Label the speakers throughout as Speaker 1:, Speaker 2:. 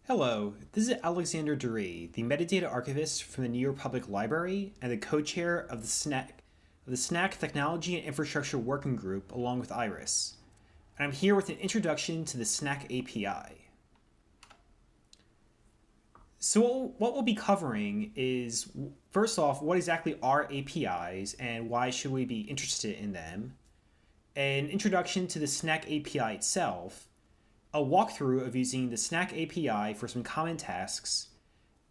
Speaker 1: Hello, this is Alexander Duryee, the metadata archivist from the New York Public Library and the co-chair of the SNAC Technology and Infrastructure Working Group along with Iris. And I'm here with an introduction to the SNAC API. So what we'll be covering is, first off, what exactly are APIs and why should we be interested in them, an introduction to the SNAC API itself, a walkthrough of using the SNAC API for some common tasks,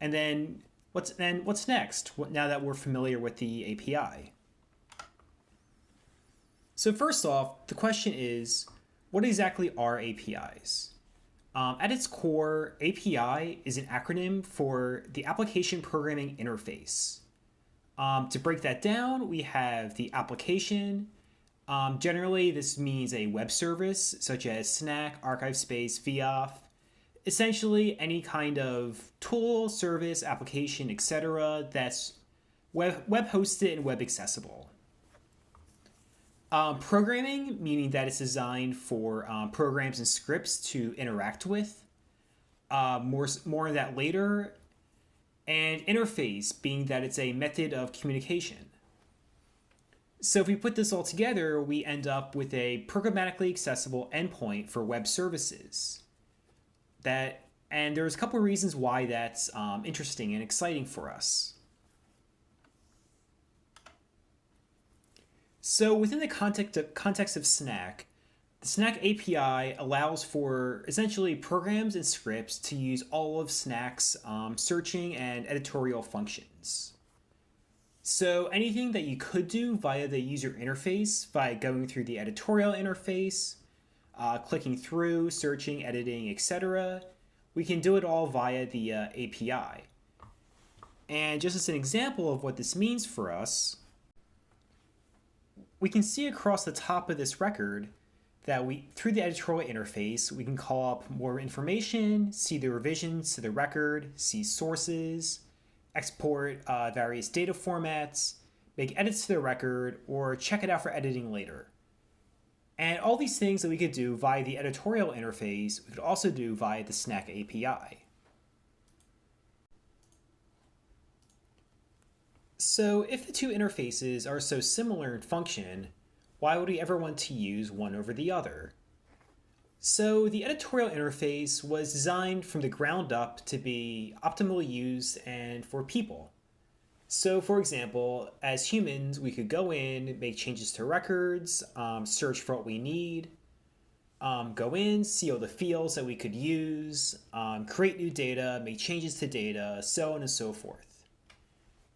Speaker 1: and then what's next now that we're familiar with the API. So first off, the question is, what exactly are APIs? At its core, API is an acronym for the Application Programming Interface. To break that down, we have the application. Generally, this means a web service such as SNAC, archive space, VIAF, essentially any kind of tool, service, application, etc. that's web hosted and web accessible. Programming, meaning that it's designed for programs and scripts to interact with. More on that later. And interface, being that it's a method of communication. So if we put this all together, we end up with a programmatically accessible endpoint for web services. And there's a couple of reasons why that's interesting and exciting for us. So within the context of SNAC, the SNAC API allows for essentially programs and scripts to use all of SNAC's searching and editorial functions. So anything that you could do via the user interface, by going through the editorial interface, clicking through, searching, editing, etc., we can do it all via the API. And just as an example of what this means for us, we can see across the top of this record that through the editorial interface, we can call up more information, see the revisions to the record, see sources, export various data formats, make edits to the record, or check it out for editing later. And all these things that we could do via the editorial interface, we could also do via the SNAC API. So if the two interfaces are so similar in function, why would we ever want to use one over the other? So the editorial interface was designed from the ground up to be optimally used and for people. So for example, as humans, we could go in, make changes to records, search for what we need, go in, see all the fields that we could use, create new data, make changes to data, so on and so forth.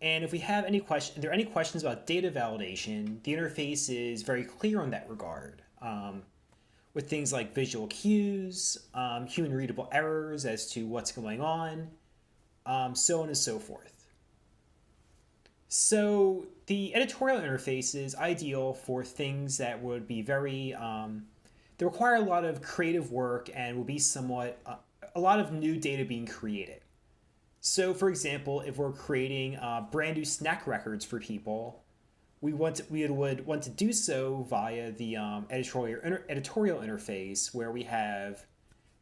Speaker 1: And if we have any questions, if there are any questions about data validation, the interface is very clear on that regard. With things like visual cues, human readable errors as to what's going on, so on and so forth. So the editorial interface is ideal for things that would be very, they require a lot of creative work and will be somewhat, a lot of new data being created. So for example, if we're creating brand new SNAC records for people, we would want to do so via the editorial interface, where we have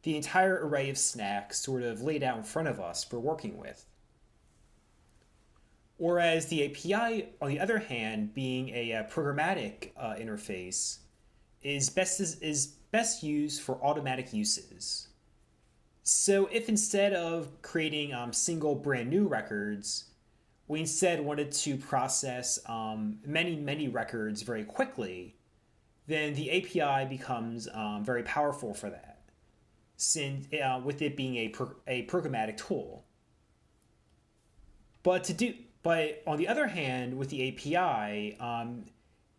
Speaker 1: the entire array of SNACs sort of laid out in front of us for working with. Whereas the API, on the other hand, being a programmatic interface, is best used for automatic uses. So if instead of creating single brand new records, we instead wanted to process many records very quickly, then the API becomes very powerful for that, since with it being a programmatic tool. But on the other hand, with the API,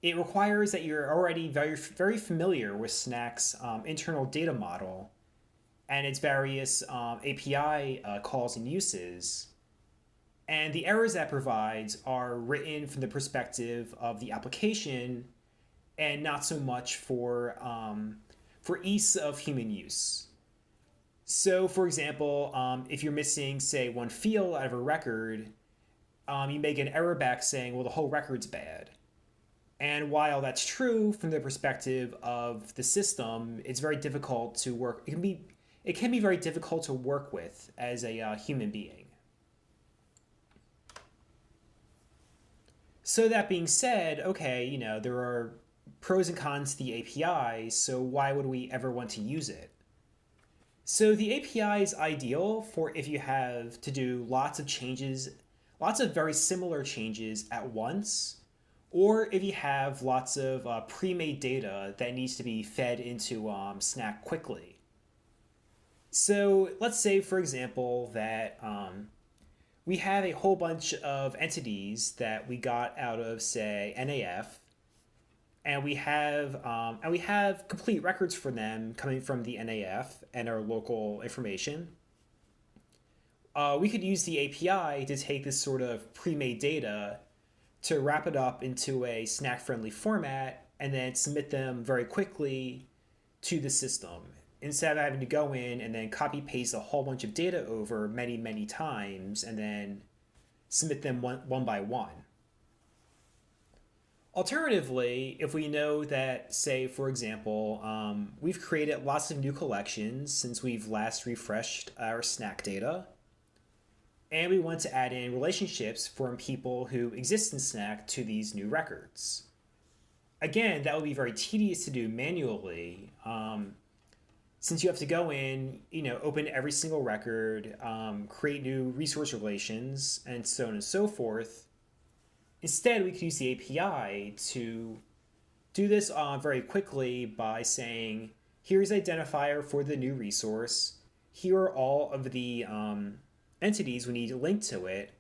Speaker 1: it requires that you're already very familiar with SNAC's internal data model and its various API calls and uses. And the errors that provides are written from the perspective of the application and not so much for ease of human use. So for example, if you're missing, say, one field out of a record, you may get an error back saying, well, the whole record's bad. And while that's true from the perspective of the system, it's very difficult to work. it can be very difficult to work with as a human being. So that being said, okay, there are pros and cons to the API, so why would we ever want to use it? So the API is ideal for if you have to do lots of changes, lots of very similar changes at once, or if you have lots of pre-made data that needs to be fed into SNAC quickly. So let's say, for example, that we have a whole bunch of entities that we got out of, say, NAF, and we have complete records for them coming from the NAF and our local information. We could use the API to take this sort of pre-made data to wrap it up into a SNAC-friendly format and then submit them very quickly to the system instead of having to go in and then copy paste a whole bunch of data over many, many times and then submit them one by one. Alternatively, if we know that, say, for example, we've created lots of new collections since we've last refreshed our SNAC data, and we want to add in relationships from people who exist in SNAC to these new records. Again, that would be very tedious to do manually, since you have to go in, open every single record, create new resource relations, and so on and so forth. Instead, we could use the API to do this very quickly by saying, here's the identifier for the new resource. Here are all of the entities we need to link to it.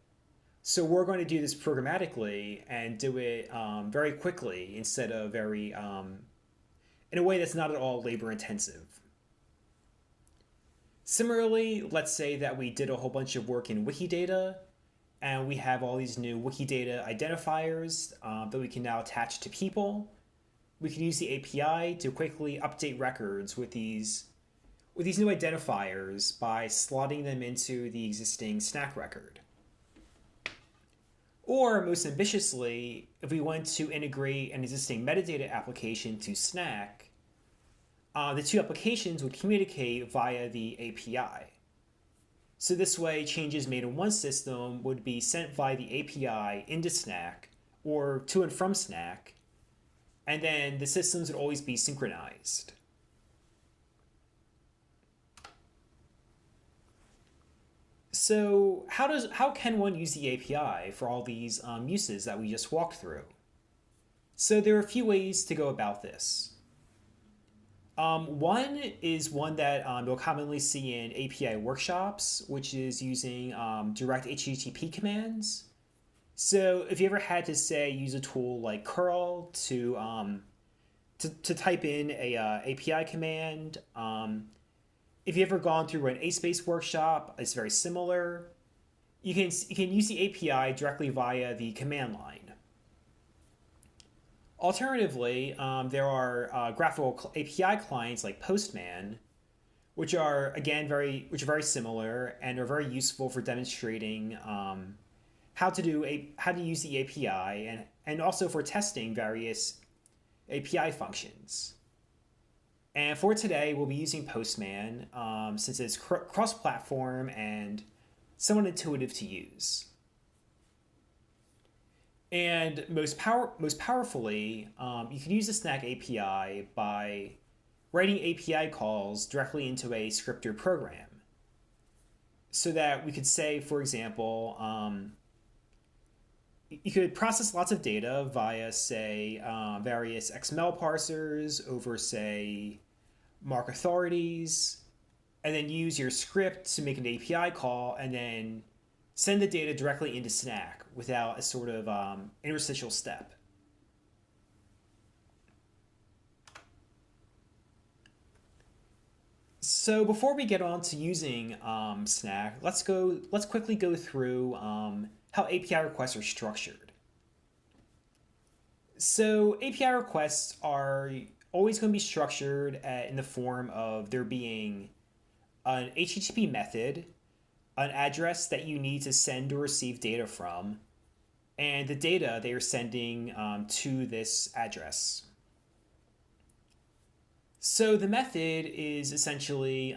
Speaker 1: So we're going to do this programmatically and do it very quickly instead of in a way that's not at all labor intensive. Similarly, let's say that we did a whole bunch of work in Wikidata and we have all these new Wikidata identifiers that we can now attach to people. We can use the API to quickly update records with these new identifiers by slotting them into the existing SNAC record. Or, most ambitiously, if we want to integrate an existing metadata application to SNAC, the two applications would communicate via the API. So this way, changes made in one system would be sent via the API into SNAC or to and from SNAC, and then the systems would always be synchronized. So how can one use the API for all these uses that we just walked through? So there are a few ways to go about this. One is one that you'll commonly see in API workshops, which is using direct HTTP commands. So if you ever had to, say, use a tool like curl to type in a API command, if you've ever gone through an ASpace workshop, it's very similar. You can use the API directly via the command line. Alternatively, there are graphical API clients like Postman, which are very similar and are very useful for demonstrating how to use the API and also for testing various API functions. And for today, we'll be using Postman since it's cross-platform and somewhat intuitive to use. And most powerfully, you can use the SNAC API by writing API calls directly into a scripter program. So that we could say, for example, you could process lots of data via, say, various XML parsers over, say, MARC authorities, and then use your script to make an API call and then send the data directly into SNAC without a sort of interstitial step. So before we get on to using SNAC, let's quickly go through how API requests are structured. So API requests are always going to be structured in the form of there being an HTTP method, an address that you need to send or receive data from, and the data they are sending to this address. So the method is essentially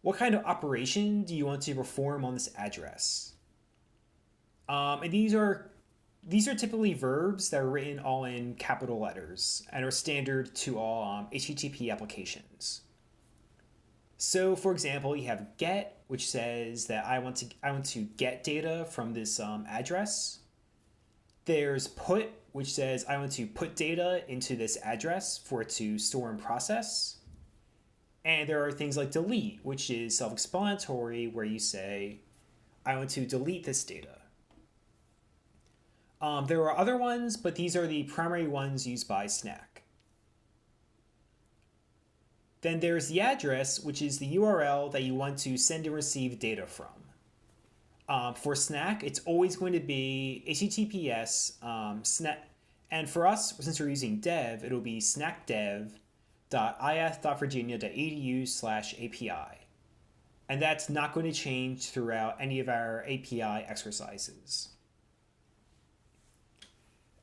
Speaker 1: what kind of operation do you want to perform on this address? And these are typically verbs that are written all in capital letters and are standard to all HTTP applications. So, for example, you have get, which says that I want to get data from this address. There's put, which says I want to put data into this address for it to store and process. And there are things like delete, which is self-explanatory, where you say I want to delete this data. There are other ones, but these are the primary ones used by SNAC. Then there's the address, which is the URL that you want to send and receive data from. For SNAC, it's always going to be HTTPS SNAC, and for us, since we're using dev, it'll be snacdev.ith.virginia.edu/API. And that's not going to change throughout any of our API exercises.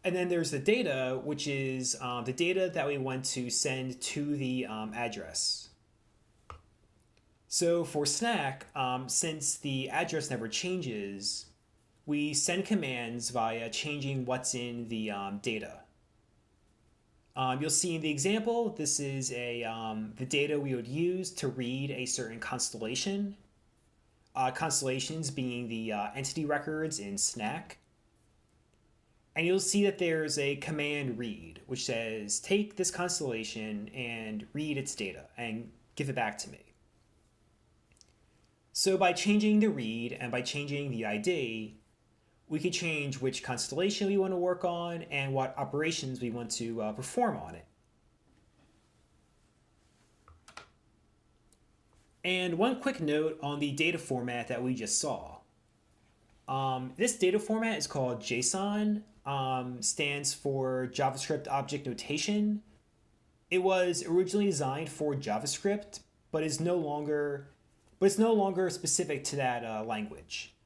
Speaker 1: And then there's the data, which is the data that we want to send to the address. So for SNAC, since the address never changes, we send commands via changing what's in the data. You'll see in the example, this is the data we would use to read a certain constellation. Constellations being the entity records in SNAC. And you'll see that there's a command read, which says, take this constellation and read its data and give it back to me. So by changing the read and by changing the ID, we could change which constellation we want to work on and what operations we want to perform on it. And one quick note on the data format that we just saw. This data format is called JSON, stands for JavaScript Object Notation. It was originally designed for JavaScript, but it's no longer specific to that language.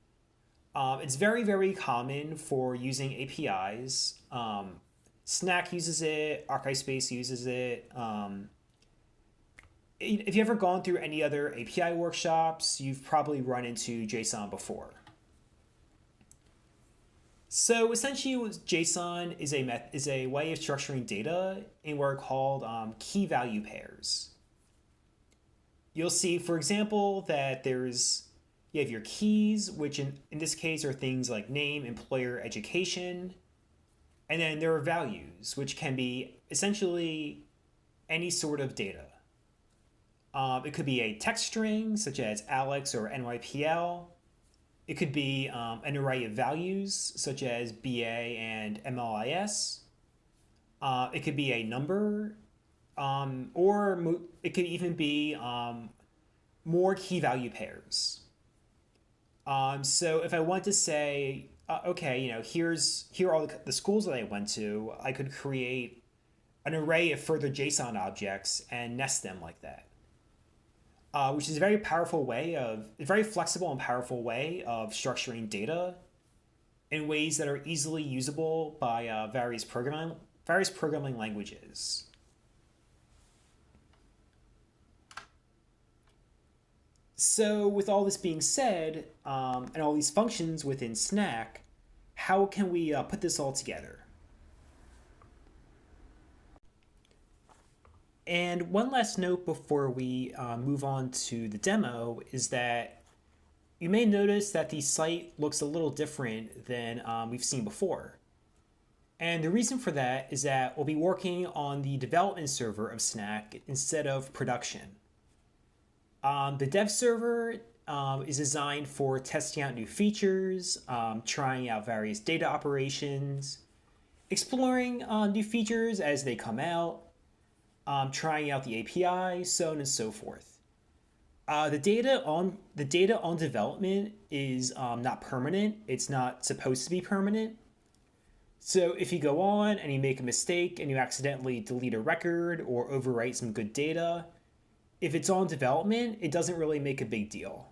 Speaker 1: It's very, very common for using APIs. SNAC uses it, ArchiSpace uses it. If you've ever gone through any other API workshops, you've probably run into JSON before. So essentially, JSON is a way of structuring data in what are called key value pairs. You'll see, for example, that you have your keys, which in this case are things like name, employer, education, and then there are values, which can be essentially any sort of data. It could be a text string, such as Alex or NYPL. It could be an array of values, such as BA and MLIS. It could be a number, or it could even be more key value pairs. So if I want to say, okay, here are all the schools that I went to, I could create an array of further JSON objects and nest them like that. Which is a very flexible and powerful way of structuring data in ways that are easily usable by various programming languages. So with all this being said, and all these functions within SNAC, how can we put this all together? And one last note before we move on to the demo is that you may notice that the site looks a little different than we've seen before. And the reason for that is that we'll be working on the development server of SNAC instead of production. The dev server is designed for testing out new features, trying out various data operations, exploring new features as they come out, trying out the API, so on and so forth. The data on development is not permanent. It's not supposed to be permanent. So if you go on and you make a mistake and you accidentally delete a record or overwrite some good data, if it's on development, it doesn't really make a big deal.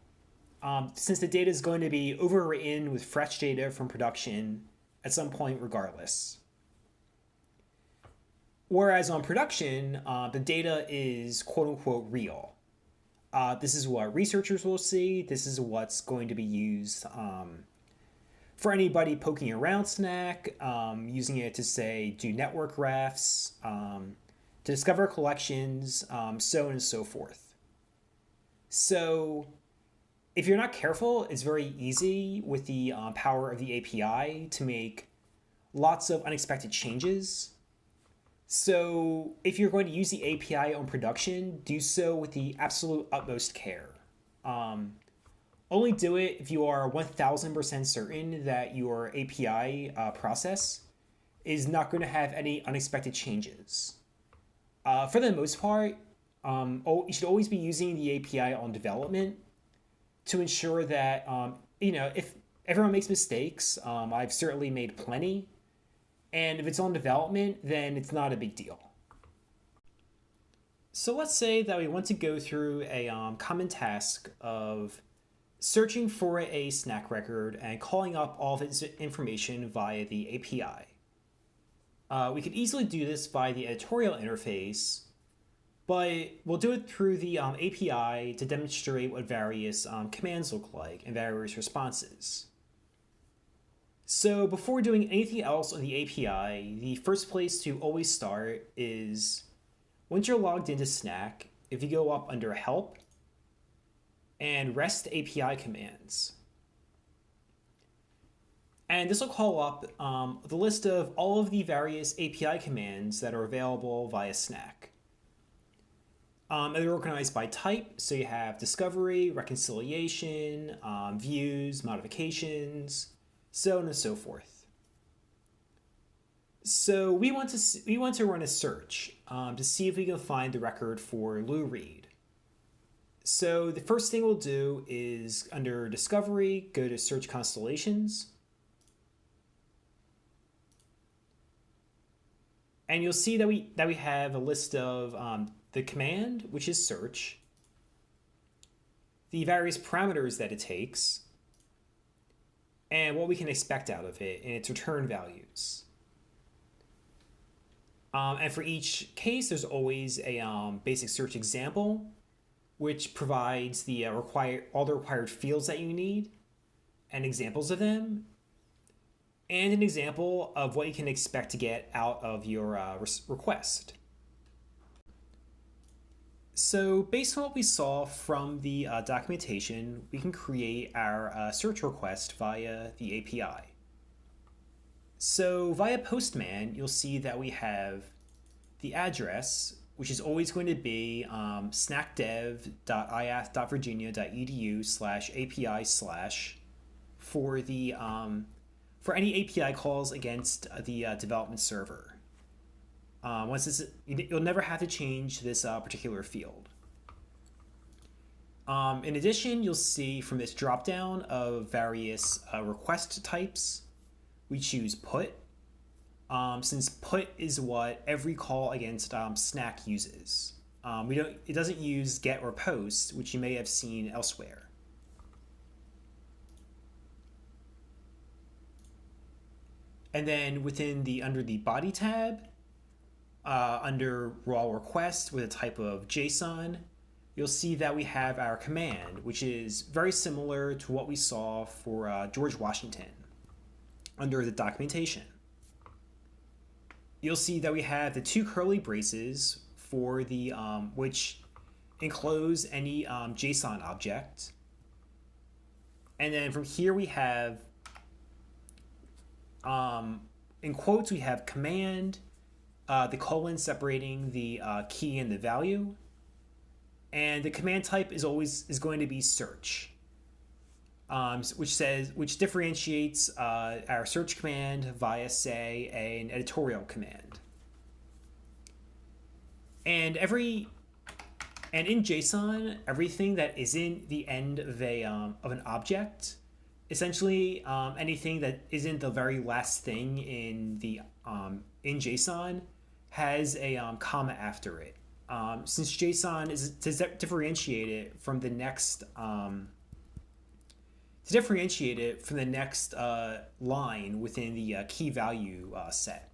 Speaker 1: Since the data is going to be overwritten with fresh data from production at some point regardless. Whereas on production, the data is quote-unquote real. This is what researchers will see. This is what's going to be used for anybody poking around SNAC, using it to say do network graphs, to discover collections, so on and so forth. So if you're not careful, it's very easy with the power of the API to make lots of unexpected changes. So if you're going to use the API on production, do so with the absolute utmost care. Only do it if you are 1000% certain that your API process is not going to have any unexpected changes. For the most part, you should always be using the API on development to ensure that, if everyone makes mistakes, I've certainly made plenty. And if it's on development, then it's not a big deal. So let's say that we want to go through a common task of searching for a SNAC record and calling up all of its information via the API. We could easily do this via the editorial interface, but we'll do it through the API to demonstrate what various commands look like and various responses. So before doing anything else on the API, the first place to always start is once you're logged into SNAC, if you go up under Help and REST API commands. And this will call up the list of all of the various API commands that are available via SNAC. And they're organized by type, so you have discovery, reconciliation, views, modifications, so on and so forth. So we want to run a search to see if we can find the record for Lou Reed. So the first thing we'll do is under Discovery, go to Search Constellations. And you'll see that we have a list of the command, which is search, the various parameters that it takes, and what we can expect out of it and its return values. And for each case, there's always a basic search example, which provides the all the required fields that you need and examples of them, and an example of what you can expect to get out of your request. So based on what we saw from the documentation, we can create our search request via the API. So via Postman, you'll see that we have the address, which is always going to be snacdev.iath.virginia.edu/API/ for any API calls against the development server. You'll never have to change this particular field. In addition, you'll see from this dropdown of various request types, we choose put, since put is what every call against SNAC uses. It doesn't use get or post, which you may have seen elsewhere. And then under the body tab, under raw request with a type of JSON, you'll see that we have our command, which is very similar to what we saw for George Washington under the documentation. You'll see that we have the two curly braces for the which enclose any JSON object. And then from here we have, in quotes, we have command, the colon separating the key and the value, and the command type is going to be search, which differentiates our search command via, say, an editorial command. And in JSON, everything that isn't the end of an object, essentially anything that isn't the very last thing in JSON, has a comma after it. Since JSON is to differentiate it from the next line within the key value set.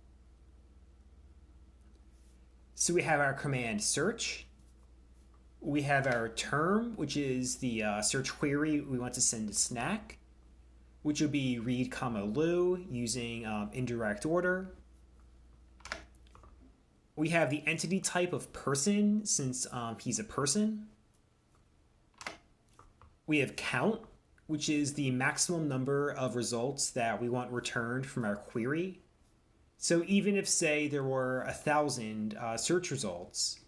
Speaker 1: So we have our command search, We have our term, which is the search query we want to send to SNAC, which would be read comma Lou using indirect order. We have the entity type of person, since he's a person. We have count, which is the maximum number of results that we want returned from our query. So even if, say, there were 1,000 search results,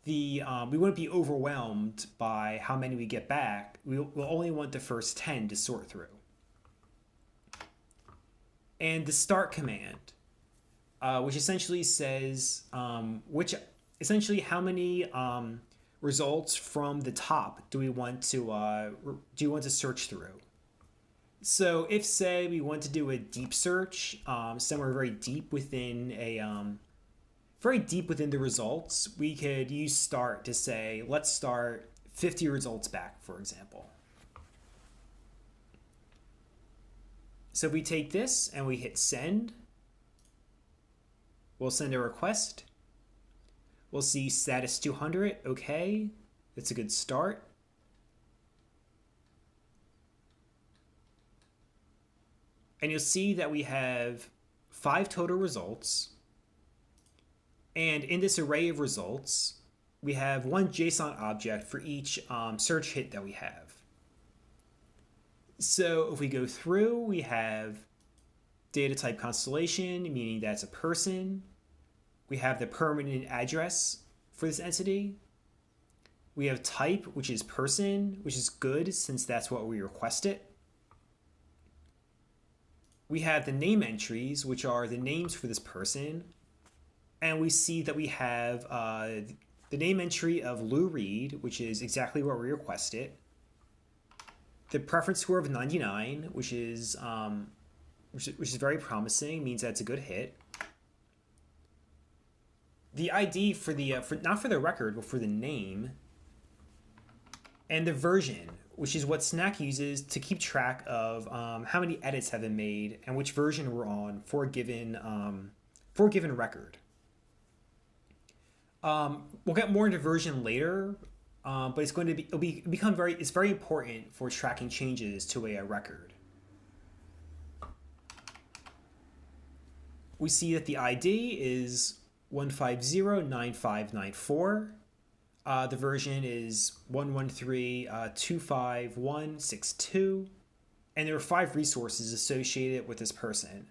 Speaker 1: we wouldn't be overwhelmed by how many we get back. We'll only want the first 10 to sort through. And the start command, which essentially says how many results from the top do you want to search through. So if, say, we want to do a deep search somewhere very deep within the results, we could use start to say, let's start 50 results back, for example. So if we take this and we hit send, we'll send a request. We'll see status 200, okay, that's a good start. And you'll see that we have 5 total results. And in this array of results, we have one JSON object for each search hit that we have. So if we go through, we have data type constellation, meaning that's a person. We have the permanent address for this entity. We have type, which is person, which is good since that's what we requested. We have the name entries, which are the names for this person. And we see that we have the name entry of Lou Reed, which is exactly what we requested. The preference score of 99, which is very promising, means that's a good hit. The ID for not for the record, but for the name. And the version, which is what SNAC uses to keep track of how many edits have been made and which version we're on for a given record. We'll get more into version later, but it's very important for tracking changes to a record. We see that the ID is 1509594. The version is 113.25162, and there are 5 resources associated with this person.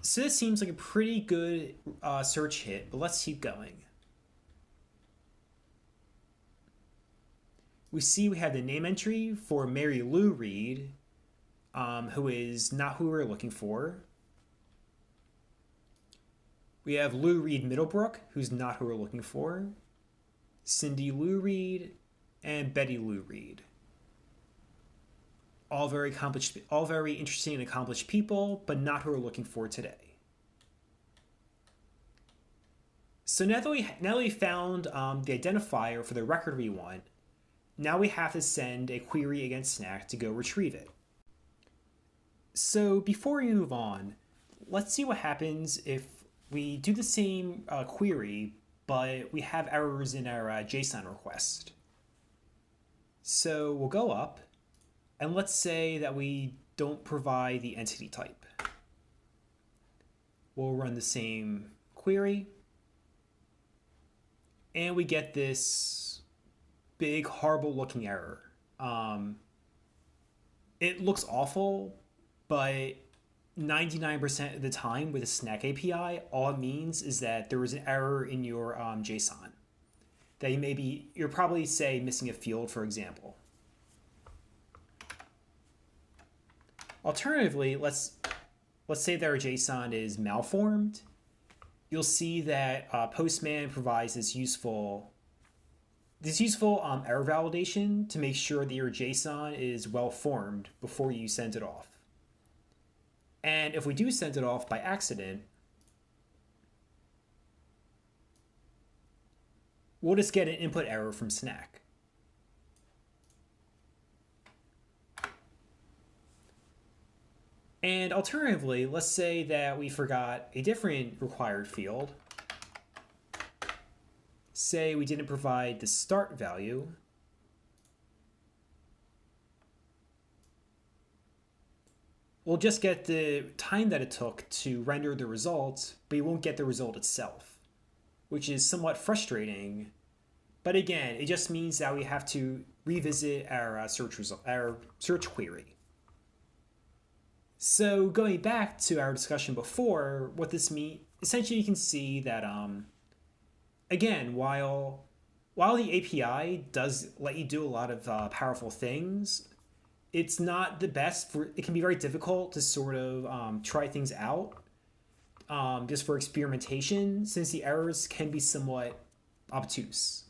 Speaker 1: So this seems like a pretty good search hit, but let's keep going. We see we have the name entry for Mary Lou Reed, who is not who we're looking for. We have Lou Reed Middlebrook, who's not who we're looking for. Cindy Lou Reed, and Betty Lou Reed. All very interesting and accomplished people, but not who we're looking for today. So now that we found the identifier for the record we want, now we have to send a query against SNAC to go retrieve it. So before we move on, let's see what happens if we do the same query, but we have errors in our JSON request. So we'll go up, and let's say that we don't provide the entity type. We'll run the same query, and we get this big, horrible looking error. It looks awful, but 99% of the time with a SNAC API, all it means is that there was an error in your JSON. That you're probably, say, missing a field, for example. Alternatively, let's say that our JSON is malformed. You'll see that Postman provides this useful error validation to make sure that your JSON is well formed before you send it off. And if we do send it off by accident, we'll just get an input error from SNAC. And alternatively, let's say that we forgot a different required field. say we didn't provide the start value, we'll just get the time that it took to render the result, but you won't get the result itself, which is somewhat frustrating. But again, it just means that we have to revisit our search query. So going back to our discussion before, what this means, essentially you can see that, again, while the API does let you do a lot of powerful things, it's not the best it can be very difficult to sort of try things out just for experimentation, since the errors can be somewhat obtuse.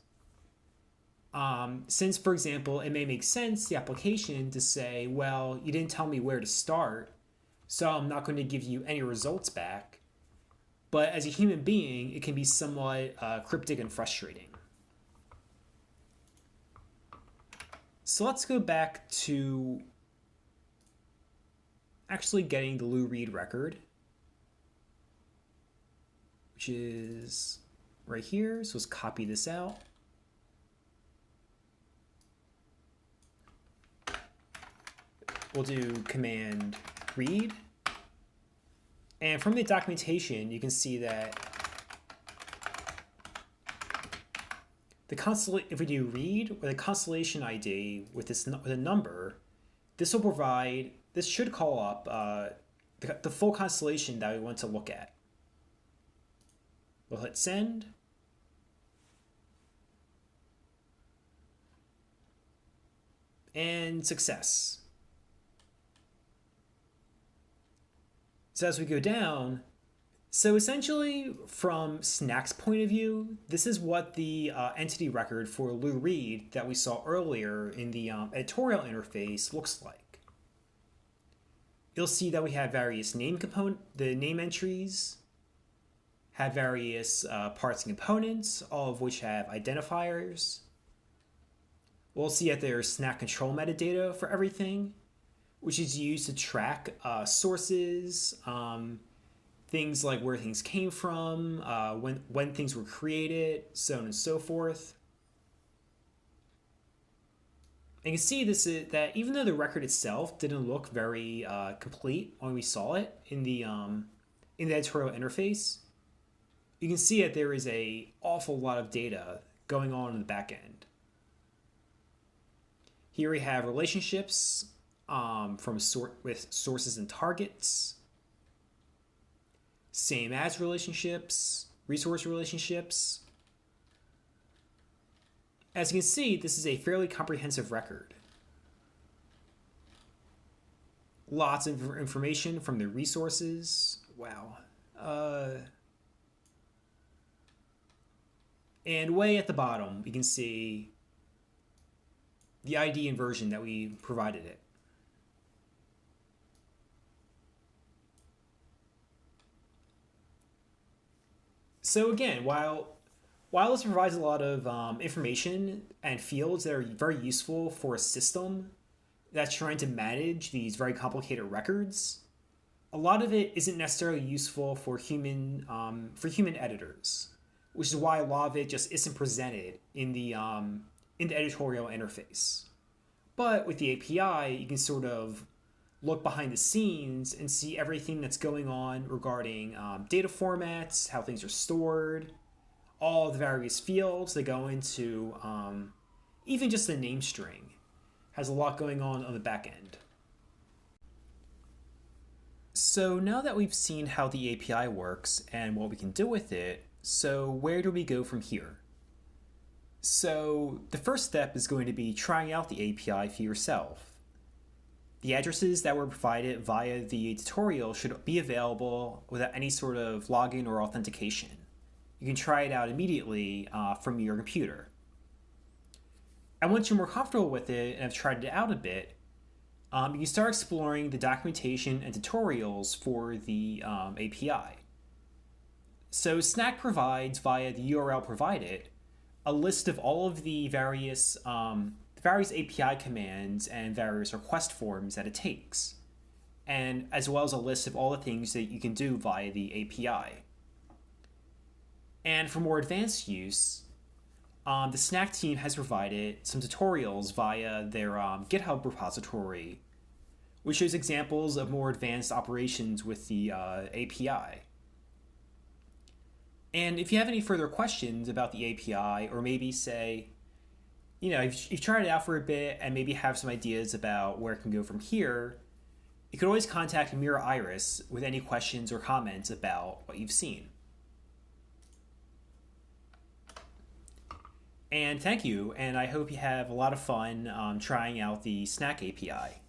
Speaker 1: Since, for example, it may make sense, the application, to say, well, you didn't tell me where to start, so I'm not going to give you any results back. But as a human being, it can be somewhat cryptic and frustrating. So let's go back to actually getting the Lou Reed record, which is right here. So let's copy this out. We'll do command read. And from the documentation, you can see that if we do read with a constellation ID with a number, this should call up the full constellation that we want to look at. We'll hit send. And success. So as we go down, so essentially from SNAC's point of view, this is what the entity record for Lou Reed that we saw earlier in the editorial interface looks like. You'll see that we have various the name entries have various parts and components, all of which have identifiers. We'll see that there's SNAC control metadata for everything, which is used to track sources, things like where things came from, when things were created, so on and so forth. And you can see that even though the record itself didn't look very complete when we saw it in the editorial interface, you can see that there is an awful lot of data going on in the back end. Here we have relationships with sources and targets, same as relationships, resource relationships. As you can see, this is a fairly comprehensive record. Lots of information from the resources. Wow. And way at the bottom, you can see the ID and version that we provided it. So again, while this provides a lot of information and fields that are very useful for a system that's trying to manage these very complicated records, a lot of it isn't necessarily useful for human editors, which is why a lot of it just isn't presented in the editorial interface. But with the API, you can sort of look behind the scenes and see everything that's going on regarding data formats, how things are stored, all the various fields that go into even just the name string. Has a lot going on the back end. So now that we've seen how the API works and what we can do with it, so where do we go from here? So the first step is going to be trying out the API for yourself. The addresses that were provided via the tutorial should be available without any sort of login or authentication. You can try it out immediately from your computer. And once you're more comfortable with it and have tried it out a bit, you can start exploring the documentation and tutorials for the API. So SNAC provides, via the URL provided, a list of all of the various API commands and various request forms that it takes, and as well as a list of all the things that you can do via the API. And for more advanced use, the SNAC team has provided some tutorials via their GitHub repository, which shows examples of more advanced operations with the API. And if you have any further questions about the API, or maybe say, you've tried it out for a bit and maybe have some ideas about where it can go from here, you could always contact Mira Iris with any questions or comments about what you've seen. And thank you, and I hope you have a lot of fun trying out the SNAC API.